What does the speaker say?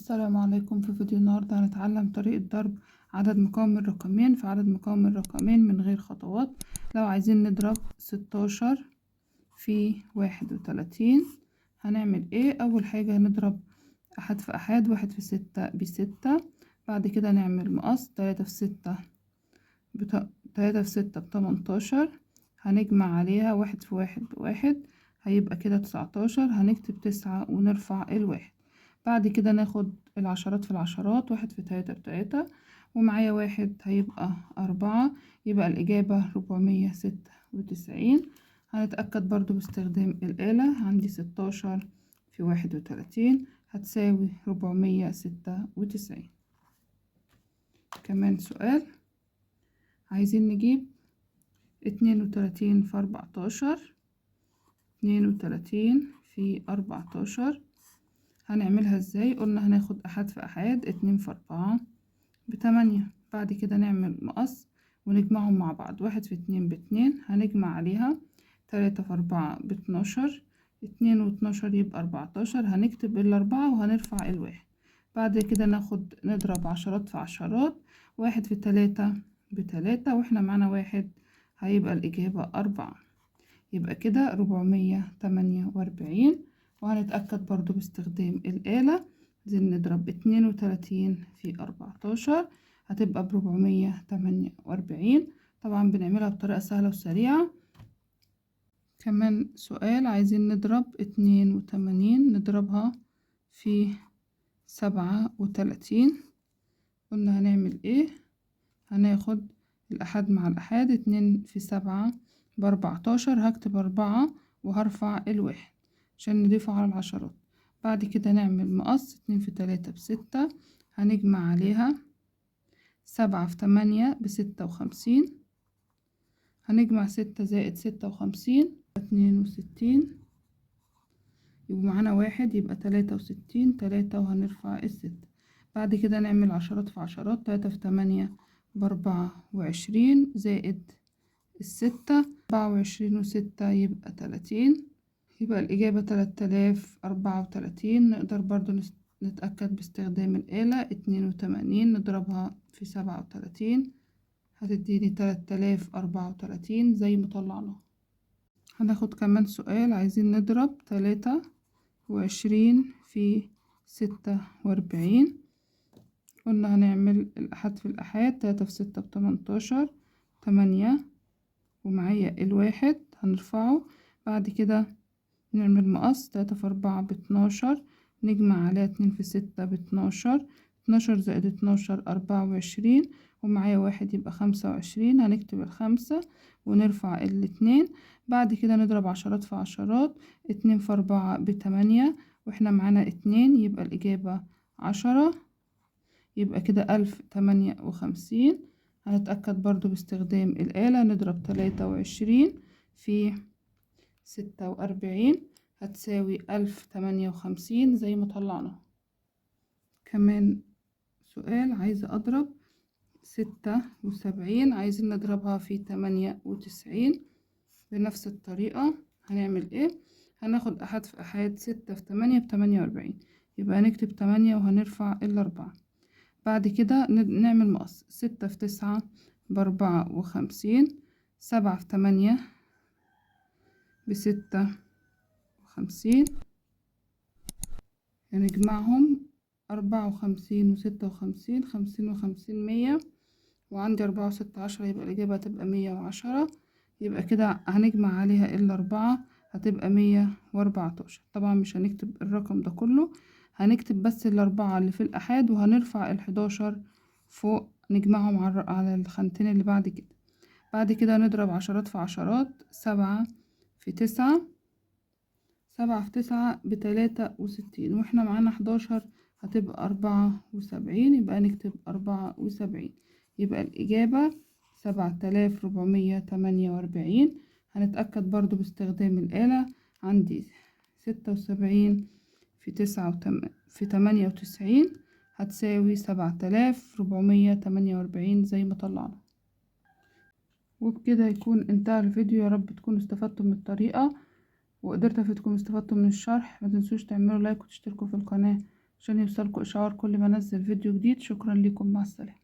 السلام عليكم. في فيديو النهاردة هنتعلم طريقة ضرب عدد مكون من رقمين في عدد مكون من رقمين من غير خطوات. لو عايزين نضرب 16 في 31 هنعمل ايه؟ اول حاجة هنضرب احد في احاد، 1 في 6 ب6. بعد كده نعمل مقص، 3 في 6 3 في 6 ب18. هنجمع عليها 1 في 1 ب1، هيبقى كده 19. هنكتب 9 ونرفع الواحد. بعد كده ناخد العشرات في العشرات، 1 في 3 ب3، ومعايا 1 هيبقى 4. يبقى الإجابة 496. هنتأكد برضو باستخدام الآلة. عندي 16 في 31 هتساوي 496. كمان سؤال، عايزين نجيب 32 في 14. 32 في 14 هنعملها ازاي؟ قلنا هناخد احاد في احاد، 2 في 4 ب8. بعد كده نعمل مقص ونجمعهم مع بعض، 1 في 2 ب2، هنجمع عليها 3 في 4 ب12، 2 و12 يبقى 14. هنكتب الأربعة وهنرفع الواحد. بعد كده نضرب عشرات في عشرات، 1 في 3 ب3، واحنا معانا واحد هيبقى الإجابة 4. يبقى كده 448. وهنتأكد برضو باستخدام الآلة. عايزين نضرب 32 في 14 هتبقى ب448. طبعا بنعملها بطريقة سهلة وسريعة. كمان سؤال، عايزين نضرب 82 نضربها في 37. قلنا هنعمل ايه؟ هناخد الأحاد مع الأحاد، 2 في 7 ب14. هكتب 4 وهرفع الواحد عشان نضيفه على العشرات. بعد كده نعمل مقص، 2 في 3 ب6، هنجمع عليها 7 في 8 ب56. هنجمع 6 زائد 56 62. يبقى معانا واحد، يبقى 63. 3 وهنرفع الستة. بعد كده نعمل عشرات في عشرات، 3 في 8 ب24 زائد الستة، 24 و6 يبقى 30. يبقى الإجابة 3034. نقدر برضو نتأكد باستخدام الآلة. 82 نضربها في 37 هتديني 3034 زي ما طلعناه. هناخد كمان سؤال، عايزين نضرب 23 في 46. قلنا هنعمل الأحاد في الأحاد، 3 في 6 ب18، 8 ومعايا الواحد هنرفعه. بعد كده نعمل مقص، 3 في 4 ب12، نجمع عليها 2 في 6 ب12، 12 زائد 12 24، ومعايا واحد يبقى 25. هنكتب الخمسة ونرفع الاتنين. بعد كده نضرب عشرات في عشرات، 2 في 4 ب8، واحنا معانا 2 يبقى الإجابة 10. يبقى كده 1058. هنتأكد برضو باستخدام الآلة. نضرب 23 في 46 هتساوي 1058 زي ما طلعنا. كمان سؤال، عايزة أضرب 76. عايزين نضربها في 98 بنفس الطريقة. هنعمل ايه؟ هناخد أحد في أحد، 6 في 8 ب48. يبقى هنكتب 8 وهنرفع الأربعة. بعد كده نعمل مقص، 6 في 9 ب54، 7 في 8 ب56. نجمعهم 54 و56، 50 و50 100، وعندي 4 و6 10، يبقى الإجابة هتبقى 110. يبقى كده هنجمع عليها الأربعة هتبقى 114. طبعا مش هنكتب الرقم ده كله، هنكتب بس الأربعة اللي في الأحاد وهنرفع ال11 فوق، نجمعهم على الخانتين اللي بعد كده. بعد كده نضرب عشرات في عشرات، 7 في 9، 7 في 9 ب63، واحنا معانا 11 هتبقى 74. يبقى نكتب 74. يبقى الإجابة 7448. هنتأكد برضو باستخدام الآلة. عندي 76 في 9 في 98 هتساوي 7448 زي ما طلعنا. وبكده يكون انتهى الفيديو. يا رب تكونوا استفدتوا من الطريقة وقدرت افيدكم، استفدتوا من الشرح. ما تنسوش تعملوا لايك وتشتركوا في القناة. عشان يوصلكوا إشعار كل ما أنزل فيديو جديد. شكرا لكم، مع السلامة.